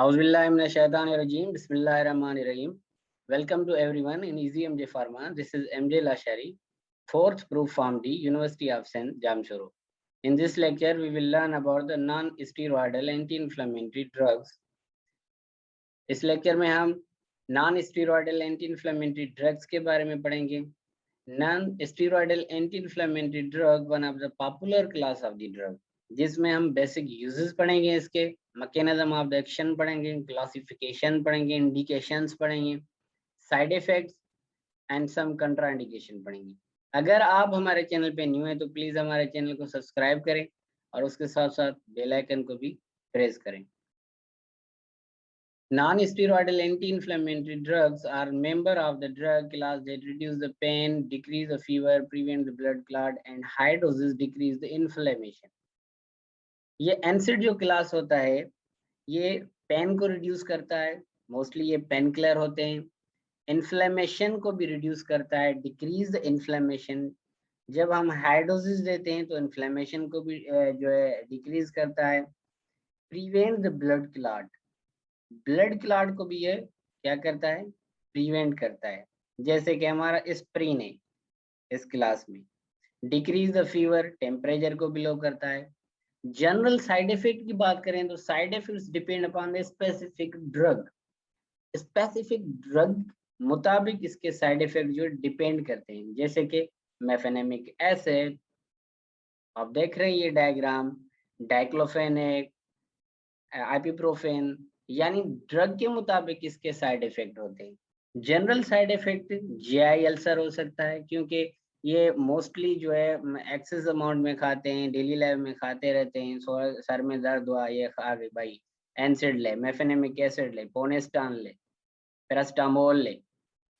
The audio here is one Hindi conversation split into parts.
Auzubillahiminash-shaytanir-rajim. Bismillahir-rahmanir-rahim. Welcome to everyone in Easy MJ Pharma. This is MJ Lashari, 4th Proof Form D, University of Sindh, Jamshoro. In this lecture, we will learn about the non-steroidal anti-inflammatory drugs. इस लेक्चर में हम non steroidal anti inflammatory drugs के बारे में पढ़ेंगे. Non steroidal anti inflammatory drug one of the popular class of the drug, जिसमें हम बेसिक यूजेस पढ़ेंगे, इसके मैकेनिज्म ऑफ द एक्शन पढ़ेंगे, क्लासिफिकेशन पढ़ेंगे, इंडिकेशंस पढ़ेंगे, side effects and some contraindication पढ़ेंगे. अगर आप हमारे चैनल पे न्यू हैं तो प्लीज हमारे चैनल को सब्सक्राइब करें और उसके साथ साथ बेल आइकन को भी प्रेस करें. Non-steroidal anti-inflammatory drugs are member of the drug class that reduce the pain, decrease the fever, prevent the blood clot, and high doses decrease the inflammation. ये NSAID जो क्लास होता है ये पेन को रिड्यूस करता है, मोस्टली ये पेन किलर होते हैं. इन्फ्लेमेशन को भी रिड्यूस करता है, डिक्रीज द इन्फ्लेमेशन. जब हम हाई डोजेस देते हैं तो इन्फ्लेमेशन को भी जो है डिक्रीज करता है. Prevent the blood clot, blood clot को भी ये क्या करता है, प्रिवेंट करता है. जैसे कि हमारा एस्प्रिन है इस क्लास में. डिक्रीज द फीवर, टेम्परेचर को भी लो करता है. जनरल साइड इफेक्ट की बात करें तो side effects depend upon the specific drug. Specific drug मुताबिक इसके साइड इफेक्ट जो डिपेंड करते हैं. जैसे कि मेफेनेमिक एसिड, आप देख रहे हैं ये डायग्राम, डाइक्लोफेनेक, आइपिप्रोफेन, यानी ड्रग के मुताबिक इसके साइड इफेक्ट होते हैं. General side effect GI ulcer हो सकता है, क्योंकि ये मोस्टली जो है एक्सेस अमाउंट में खाते हैं, डेली लाइफ में खाते रहते हैं. सर में दर्द हुआ, ये खा गए भाई, एनसिड ले, मेफेनेमिक एसिड ले, पोनेस्टान ले, पैरास्टामोल ले,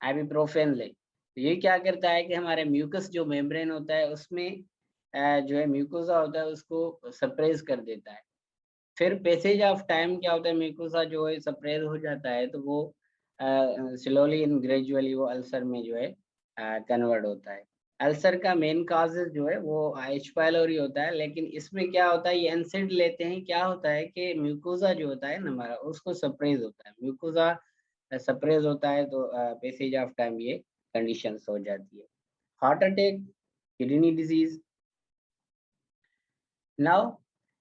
आइबुप्रोफेन ले. ये क्या करता है कि हमारे म्यूकस जो मेम्ब्रेन होता है उसमें जो है म्यूकोसा होता है उसको सप्रेस कर देता है. फिर पैसेज ऑफ टाइम क्या होता है, म्यूकोसा जो है सप्रेस हो जाता है तो वो स्लोली एंड ग्रेजुअली वो अल्सर में जो है कन्वर्ट होता है. अल्सर का मेन काजेज जो है वो एच पाइलोरी होता है, लेकिन इसमें क्या होता है, ये एनसिड लेते हैं, क्या होता है कि म्यूकोसा जो होता है ना हमारा उसको सप्रेस होता है. म्यूकोसा सप्रेस होता है तो पैसेज ऑफ टाइम ये कंडीशंस हो जाती है. Heart attack, kidney disease. Now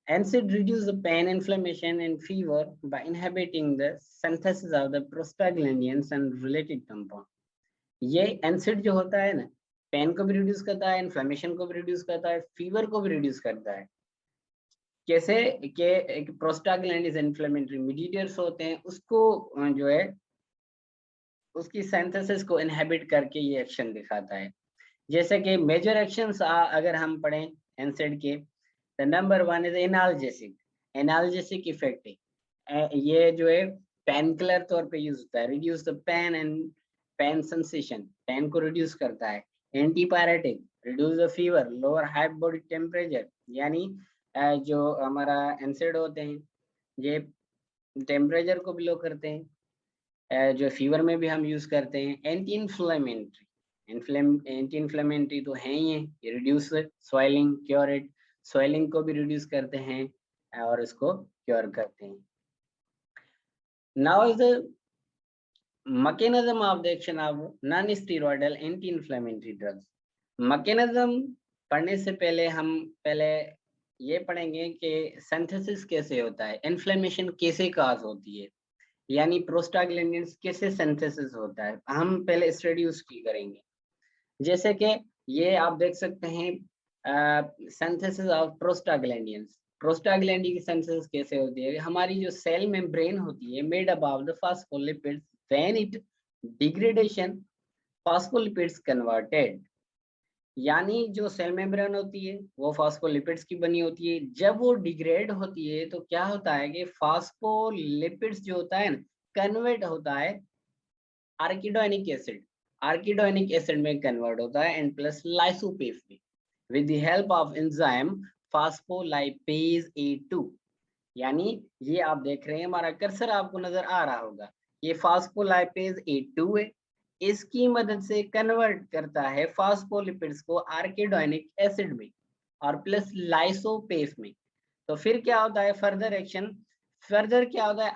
NSAID reduce the pain, inflammation, and fever by inhibiting the synthesis of the prostaglandins and related compound. ये NSAID जो होता है ना, पेन को भी रिड्यूस करता है, इन्फ्लेमेशन को भी रिड्यूस करता है, फीवर को भी रिड्यूस करता है. कैसे कि एक प्रोस्टाग्लैंडिन इन्फ्लेमेटरी मीडिएटर्स होते हैं, उसको जो है उसकी सिंथेसिस को इनहिबिट करके ये एक्शन दिखाता है. जैसे कि मेजर एक्शंस अगर हम पढ़ें NSAID के, The number one is analgesic. Analgesic effect है. ये जो है पेन किलर तौर पे यूज होता है. Reduce the pain and pain sensation. Pain को रिड्यूस करता है. Antipyretic. Reduce the fever. Lower high body temperature. यानी जो हमारा NSAID होते हैं ये टेम्परेचर को भी लो करते हैं. जो फीवर में भी हम यूज करते हैं. Anti inflammatory. एंटी इन्फ्लेमेटरी तो है ही है. ये रिड्यूस स्वेलिंग, क्योरेट, स्वेलिंग को भी रिड्यूस करते हैं और इसको क्योर करते हैं. Now is the mechanism of the action of non steroidal anti inflammatory drugs. Mechanism पढ़ने से पहले हम ये पढ़ेंगे कि सिंथेसिस कैसे होता है, इन्फ्लेमेशन कैसे काज होती है, यानी प्रोस्टाग्लैंडिन्स कैसे सिंथेसिस होता है. हम पहले स्टडी उसकी करेंगे. जैसे कि ये आप देख सकते हैं सिंथेसिस ऑफ प्रोस्टाग्लैंडिन्स. प्रोस्टाग्लैंडिन की सिंथेसिस कैसे होती है. हमारी जो सेल मेम्ब्रेन होती है made up of the phospholipids, when it degradation phospholipids converted. यानी जो सेल मेम्ब्रेन होती है वो फॉस्फोलिपिड्स की बनी होती है. जब वो डिग्रेड होती है तो क्या होता है कि फॉस्फोलिपिड्स जो होता है ना कन्वर्ट होता है आर्किडोनिक एसिड. आर्किडोनिक एसिड में कन्वर्ट होता है एंड प्लस लाइसोपेफ में with the help of enzyme phospholipase A2. यानी ये आप देख रहे हैं, हमारा कर्सर आपको नजर आ रहा होगा, ये फॉस्फोलाइपेज A2 है. इसकी मदद से कन्वर्ट करता है फॉस्फोलिपिड्स को आर्किडोनिक एसिड में और प्लस लाइसोपेफ में. तो फिर क्या होता है, फर्दर एक्शन फर्दर क्या होता है,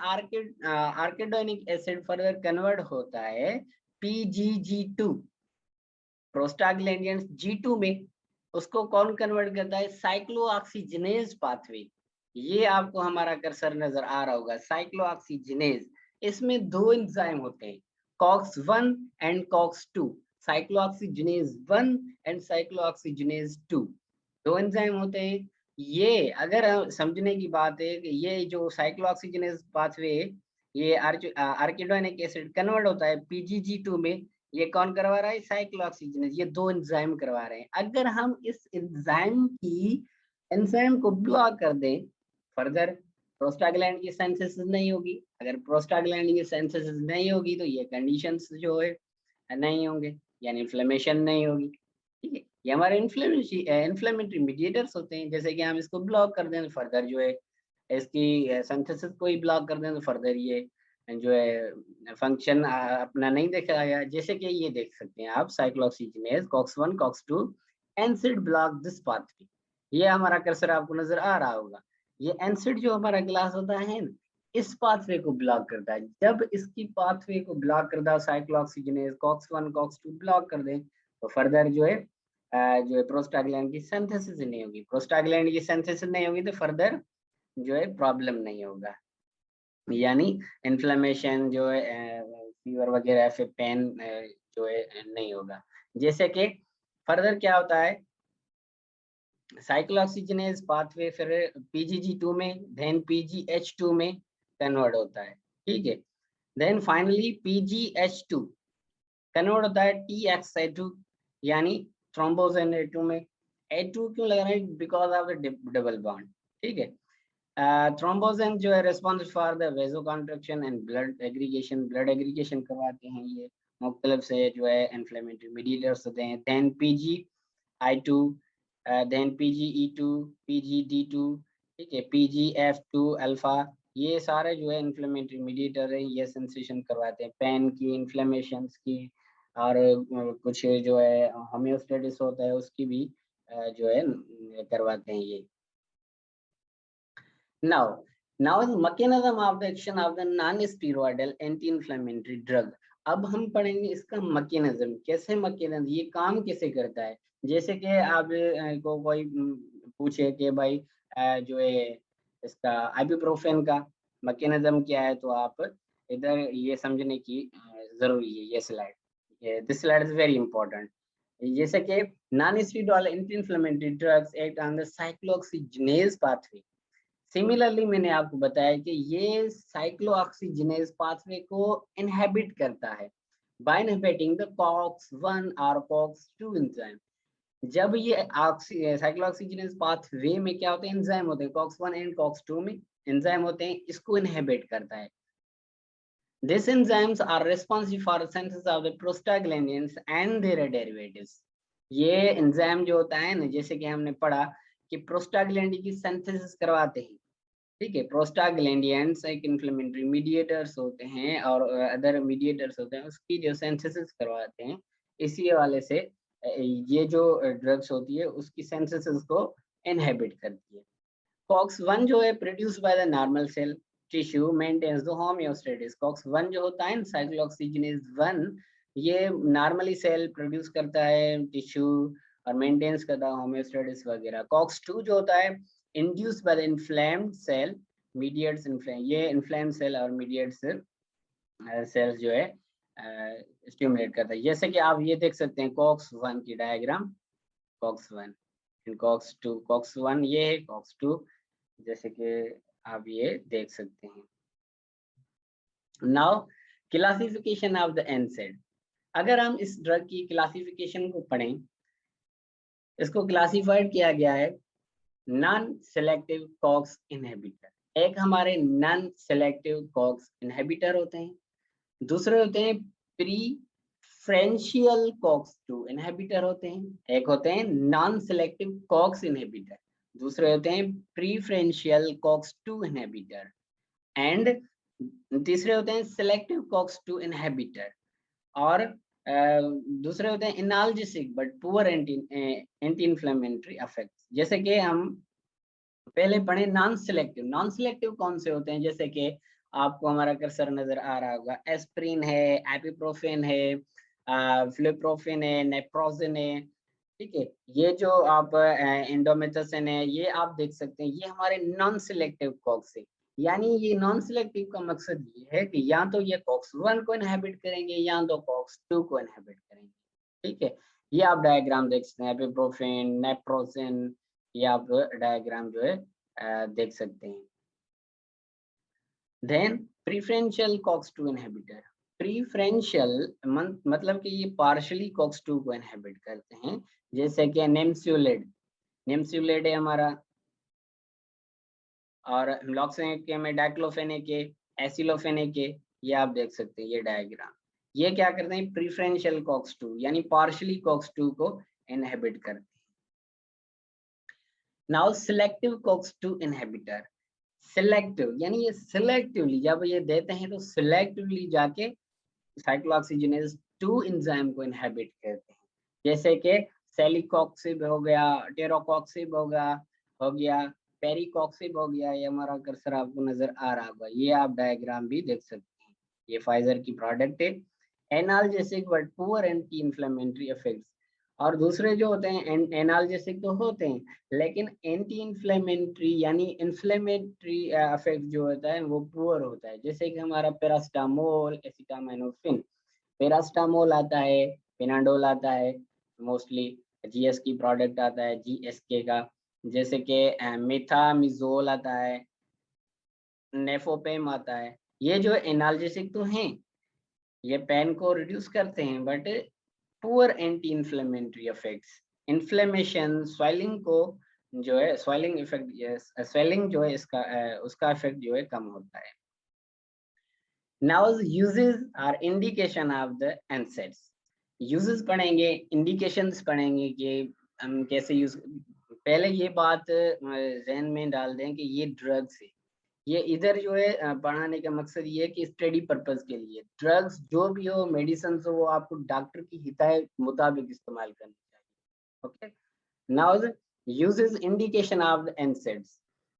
आर्किडोनिक एसिड फर्दर कन्वर्ट होता है PGG2 प्रोस्टाग्लैंडियंस G2 में। उसको कौन कन्वर्ट करता है, साइक्लोऑक्सीजिनेज पाथवे। ये आपको हमारा कर्सर नजर आ रहा होगा, साइक्लोऑक्सीजिनेज। इसमें दो एंजाइम होते हैं, COX-1 and COX-2, cyclooxygenase 1 and cyclooxygenase 2, दो एंजाइम होते हैं। ये अगर समझने की बात है कि ये जो साइक्लोऑक्सीजिनेज पाथवे, ये आर्किडोनिक एसिड कन्वर्ट होता है PGG2 में, ये कौन करवा रहा है, साइक्लोऑक्सीजिनेज, ये दो एंजाइम करवा रहे हैं। अगर हम इस एंजाइम को ब्लॉक कर दें, फर्दर प्रोस्टाग्लैंड की सिंथेसिस नहीं होगी। अगर प्रोस्टाग्लैंड की सिंथेसिस नहीं होगी तो ये कंडीशंस जो है नहीं होंगे, यानी इन्फ्लेमेशन नहीं होगी। ठीक है, ये हमारे इन्फ्लेमेटरी मीडिएटर्स होते हैं। जैसे कि हम इसको ब्लॉक कर दें तो फर्दर जो है इसकी सिंथेसिस को ही ब्लॉक कर दें तो फर्दर ये जो है फंक्शन अपना नहीं देखा गया। जैसे कि ये देख सकते हैं आप, cyclooxygenase COX-1 COX-2 NSAID block this pathway. ये हमारा कर्सर आपको नजर आ रहा होगा, ये एनसिड जो हमारा क्लास होता है ना, इस पाथवे को ब्लॉक करता है। जब इसकी पाथवे को ब्लॉक करता है साइक्लोऑक्सीजिनेज COX-1 COX-2 ब्लॉक कर दे तो फर्दर जो है प्रोस्टाग्लैंड की सिंथेसिस नहीं होगी। प्रोस्टाग्लैंड की सिंथेसिस नहीं होगी तो फर्दर जो है प्रॉब्लम नहीं होगा, यानी इन्फ्लेमेशन जो है, फीवर वगैरह, फिर पेन जो है नहीं होगा। जैसे कि फर्दर क्या होता है, साइक्लोऑक्सीजिनेज पाथवे फिर PGG2 में, देन PGH2 में कन्वर्ट होता है। ठीक है, देन फाइनली PGH2 कन्वर्ट होता है TXA2, यानी थ्रोम्बोसिन A2 में। A2 क्यों लग रहा है, because of the double bond. ठीक है, थ्रोम्बोसिन जो है response for the vasoconstriction and blood aggregation, blood aggregation करवाते हैं ये मुख्तलिफ से जो है इन्फ्लेमेटरी मीडिएटर्स होते हैं। Then PGI2, then PGE2, PGD2, ठीक है, PGF2 अल्फा, ये सारे जो है इन्फ्लेमेटरी मीडिएटर है, ये सेंसेशन करवाते हैं पेन की, इन्फ्लेमेशन की, और कुछ जो है होम्योस्टेटिस होता है उसकी भी जो है करवाते हैं ये। Now the mechanism of the action of the non-steroidal anti-inflammatory drug। अब हम पढ़ेंगे इसका मैकेनिज्म, कैसे मैकेनिज्म, ये काम कैसे करता है। जैसे कि आप को कोई पूछे कि भाई जो है इसका आइबुप्रोफेन का मैकेनिज्म क्या है, तो आप इधर ये समझने की जरूरी है। ये slide, this slide is very important. जैसे कि non steroidal anti inflammatory drugs act on the cyclooxygenase pathway. Similarly मैंने आपको बताया कि ये साइक्लोऑक्सीजिनेज पाथवे को इनहिबिट करता है बाय इनहिबिटिंग द COX-1 और COX-2 एंजाइम। जब ये साइक्लोऑक्सीजिनेज पाथवे में क्या होते हैं, एंजाइम होते हैं, COX-1 एंड COX-2 में एंजाइम होते हैं, इसको इनहिबिट करता है। These enzymes are responsive for synthesis of the prostaglandins and their derivatives। ये एंजाइम जो होता है ना, जैसे कि हमने पढ़ा कि प्रोस्टाग्लैंडिन की सिंथेसिस करवाते हैं। ठीक है, प्रोस्टाग्लैंडियंस एक इन्फ्लेमेटरी मीडिएटर्स होते हैं और अदर मीडिएटर्स होते हैं, उसकी जो सिंथेसिस करवाते हैं। इसी वाले से ये जो ड्रग्स होती है उसकी सिंथेसिस को इनहिबिट करती है। COX-1 जो है produce by the normal cell tissue maintains the homeostasis. COX-1 जो होता है साइक्लोऑक्सीजिनेज 1, ये नॉर्मली सेल प्रोड्यूस करता है टिश्यू और मेंटेन्स करता है होम्योस्टेटिस वगैरह। COX-2 जो होता है induce by the inflamed cell mediates inflame, ये इन्फ्लेम्ड सेल और मीडिएट्स सेल्स जो है स्टिमुलेट करता है। जैसे कि आप ये देख सकते हैं COX-1 की diagram, COX-1 and COX-2, COX-1 ये है, COX-2 जैसे कि आप ये देख सकते हैं। Now classification of the NSAID। अगर हम इस ड्रग की क्लासिफिकेशन को पढ़ें, इसको क्लासिफाइड किया गया है नॉन सेलेक्टिव कॉक्स इनहिबिटर। एक हमारे नॉन सेलेक्टिव कॉक्स इनहिबिटर होते हैं, दूसरे होते हैं प्रीफरेंशियल COX-2 इनहिबिटर होते हैं, एक होते हैं नॉन सेलेक्टिव कॉक्स इनहिबिटर, दूसरे होते हैं प्रीफरेंशियल COX-2 इनहिबिटर, एंड तीसरे होते हैं सेलेक्टिव COX-2 इनहिबिटर, और दूसरे होते हैं analgesic but poor anti inflammatory effects. जैसे कि हम पहले पढ़े नॉन सिलेक्टिव। नॉन सिलेक्टिव कौन से होते हैं, जैसे कि आपको हमारा कर्सर नजर आ रहा होगा, एस्प्रिन है, एपिप्रोफेन है, फ्लिप्रोफेन है, नेप्रोजेन है, ठीक है। ये जो आप इंडोमेथासिन है, ये आप देख सकते हैं, ये हमारे नॉन सिलेक्टिव कॉक्स है। यानी ये नॉन सिलेक्टिव का मकसद ये है कि या तो ये कॉक्स 1 को इनहेबिट करेंगे या तो कॉक्स 2 को इनहेबिट करेंगे, ठीक है। ये आप डायग्राम देख सकते हैं, एपिप्रोफेन, नेप्रोजेन, ये आप डायग्राम जो है देख सकते हैं। Then प्रीफरेंशियल कॉक्स2 inhibitor. प्रीफरेंशियल मतलब कि ये पार्शियली कॉक्स2 को इनहिबिट करते हैं, जैसे कि निम्सुलिड। निम्सुलिड है हमारा, और लॉक्सेनिक में डाइक्लोफेनेक है, एसिलोफेनेक है, ये आप देख सकते हैं ये डायग्राम। ये क्या करते हैं, प्रीफरेंशियल कॉक्स2 यानी पार्शियली कॉक्स2 को इनहिबिट करते हैं। Now selective COX two inhibitor. Selective यानी ये सिलेक्टिवली जब ये देते हैं तो सिलेक्टिवली जाके साइक्लोऑक्सीजिनेज 2 एंजाइम को इनहिबिट करते हैं, जैसे कि सेलिकॉक्सिब हो गया, टेरोकॉक्सिब हो गया, पेरिकॉक्सिब हो गया। ये हमारा कर्सर आपको नजर आ रहा होगा, ये आप डायग्राम भी देख सकते हैं। ये फाइजर की प्रोडक्ट है। Analgesic but poor anti inflammatory effects. और दूसरे जो होते हैं एनाल्जेसिक तो होते हैं, लेकिन एंटी इन्फ्लेमेटरी यानी इन्फ्लेमेटरी इफेक्ट जो होता है वो पुअर होता है, जैसे कि हमारा पैरास्टामोल, एसिटामिनोफेन। पैरास्टामोल आता है, पेनाडोल आता है, मोस्टली जीएस की प्रोडक्ट आता है, जीएसके का, जैसे कि मेथामिजोल आता है, नेफोपेम आता है। ये जो एनाल्जेसिक तो हैं, ये पेन को रिड्यूस करते हैं, but poor anti inflammatory effects, inflammation, swelling को जो है स्वेलिंग इफेक्ट, स्वेलिंग जो है इसका उसका इफेक्ट जो है कम होता है। Now uses are indication of the NSAIDs। Uses पढ़ेंगे, इंडिकेशंस पढ़ेंगे कि हम कैसे यूज। पहले ये बात जहन में डाल दें कि ये ड्रग्स है, ये इधर जो है पढ़ाने का मकसद ये है कि स्टडी पर्पस के लिए ड्रग्स जो भी हो, मेडिसिन हो, वो आपको डॉक्टर की हिदायत मुताबिक इस्तेमाल करनी चाहिए। Okay, now the uses indication of the NSAIDs।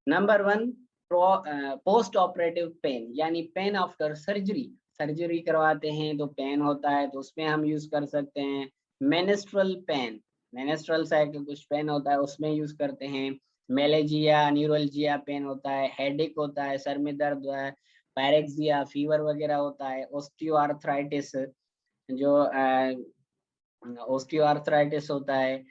Number 1, post operative pain, यानी पेन आफ्टर सर्जरी। सर्जरी करवाते हैं तो पेन होता है, तो उसमें हम यूज कर सकते हैं। मेनेस्ट्रल पेन, मेनेस्ट्रल साइकिल कुछ पेन होता है, उसमें यूज करते हैं। मेलेजिया, न्यूरोलजिया पेन होता है, हेडेक होता है, सर में दर्द है, पैरेक्सिया, फीवर वगैरह होता है, ऑस्टियोआर्थराइटिस, जो ऑस्टियोआर्थराइटिस होता है,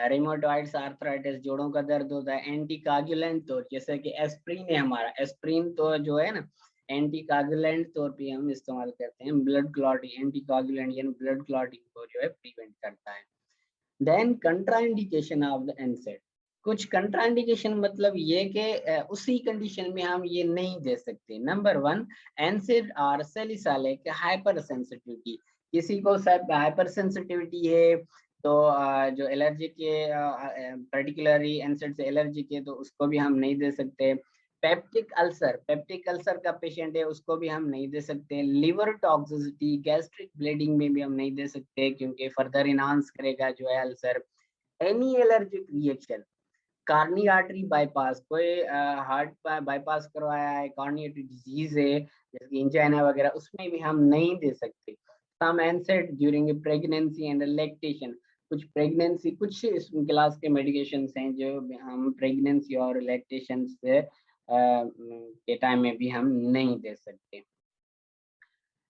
रिमोटॉइड्स आर्थराइटिस, जोड़ों का दर्द होता है। एंटीकागुलेंट तौर, जैसे कि एस्प्रिन है हमारा, एस्प्रिन तो जो है ना एंटीकागुलेंट तौर पे हम इस्तेमाल करते हैं। ब्लड क्लॉटिंग, एंटीकागुलेंट यानी ब्लड क्लॉटिंग को जो है प्रिवेंट करता है। Then contraindication of the NSAID। कुछ कंट्राइंडिकेशन मतलब ये कि उसी कंडीशन में हम ये नहीं दे सकते। Number 1, NSAID are salicylic hyper sensitivity. किसी को सब हाइपर सेंसिटिविटी है, तो जो एलर्जिक है, पर्टिकुलरली NSAID से एलर्जिक है, तो उसको भी हम नहीं दे सकते। पेप्टिक अल्सर, पेप्टिक अल्सर का पेशेंट है, उसको भी हम नहीं दे सकते। लिवर टॉक्सिसिटी, गैस्ट्रिक ब्लीडिंग में भी हम नहीं दे सकते, क्योंकि फर्दर इनहांस करेगा जो है ulcer. Any allergic reaction, Carney artery bypass, कोई हार्ट बाईपास करवाया है, कार्नी आर्टरी डिजीज है जैसे इंजाइना वगैरह, उसमें भी हम नहीं दे सकते। सम NSAID during pregnancy and lactation. कुछ प्रेगनेंसी, कुछ इस क्लास के मेडिकेशंस हैं जो हम प्रेगनेंसी और लैक्टेशन से के टाइम में भी हम नहीं दे सकते।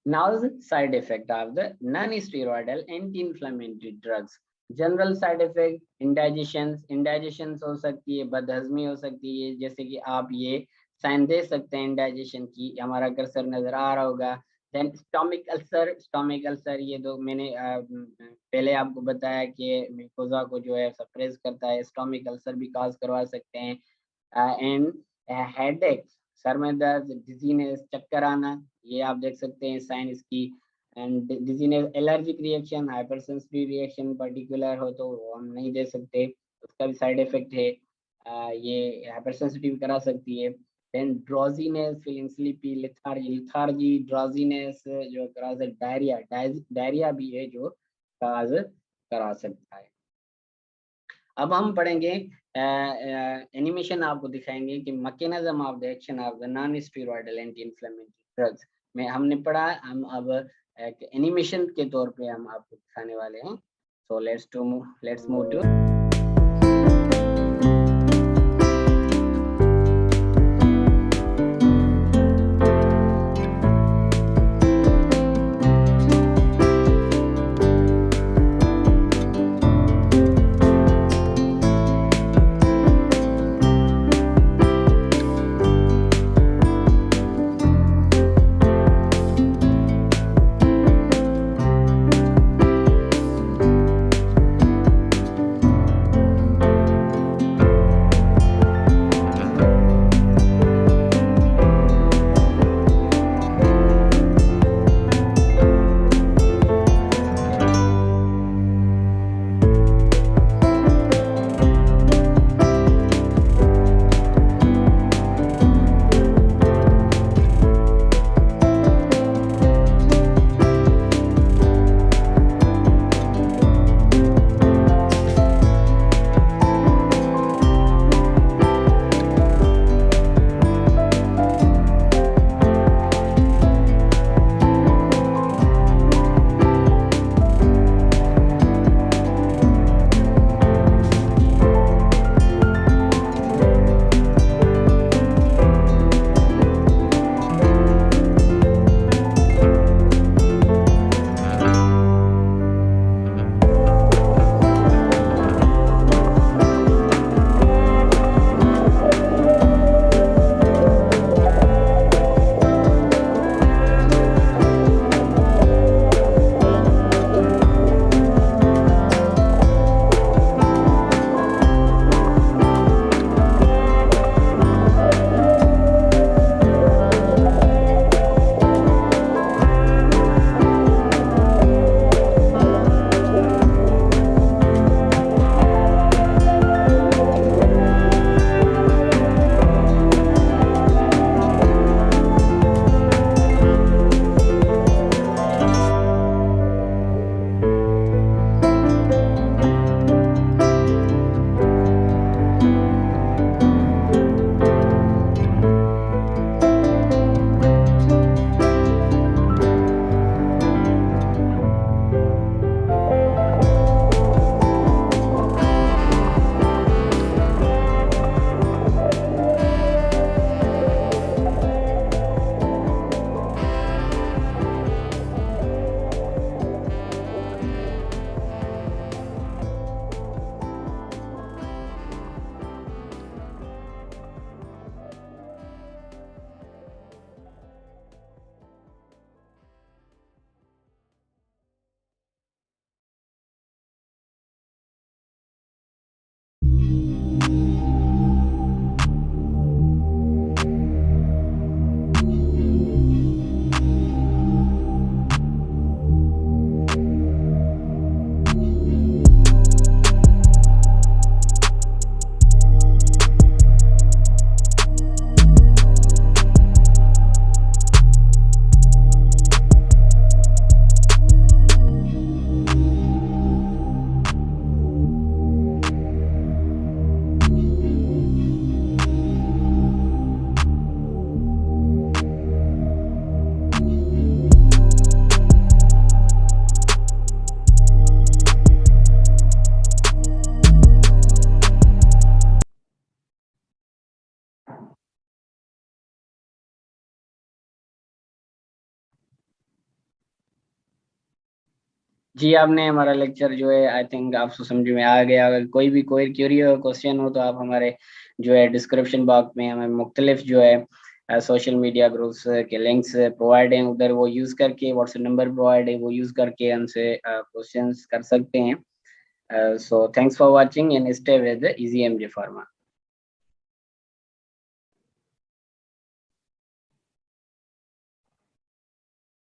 Now the side effect of the non-steroidal anti-inflammatory drugs. General side effect, indigestion हो सकती है, बदहजमी हो सकती है, जैसे कि आप ये साइन दे सकते हैं इंडाइजेशन की, हमारा कर्सर नजर आ रहा होगा। Then stomach ulcer, stomach ulcer ये तो मैंने पहले आपको बताया कि म्यूकोजा को जो है सप्रेस करता है, स्टोमिक अल्सर भी काज करवा सकते हैं। एंड हेडेक, सर में दर्द, डिजीनेस, चक्कर आना, ये आप देख सकते हैं साइन इसकी। And dizziness, allergic reaction, hyper sensitive reaction particular हो तो वो हम नहीं दे सकते, उसका भी साइड इफेक्ट है। ये हाइपर सेंसिटिव करा सकती है। Then drowsiness, feeling sleepy, lethargy, drowsiness जो करा सकता, डायरिया, डायरिया भी है जो काज करा सकता है। अब हम पढ़ेंगे एनिमेशन, आपको दिखाएंगे कि mechanism of the action of the non steroidal anti inflammatory drugs में हमने पढ़ा। हम अब एनिमेशन के तौर पे हम आपको दिखाने वाले हैं। So let's move to. जी, आपने हमारा लेक्चर जो है आई थिंक आपको समझ में आ गया। अगर कोई भी कोई क्वेरी हो, क्वेश्चन हो, तो आप हमारे जो है डिस्क्रिप्शन बॉक्स में हमें मुख्तलिफ जो है सोशल मीडिया ग्रुप्स के लिंक्स प्रोवाइड हैं, उधर वो यूज़ करके, व्हाट्सएप नंबर प्रोवाइड है, वो यूज़ करके हमसे क्वेश्चंस कर सकते हैं। So thanks for watching and stay with easy MJ pharma.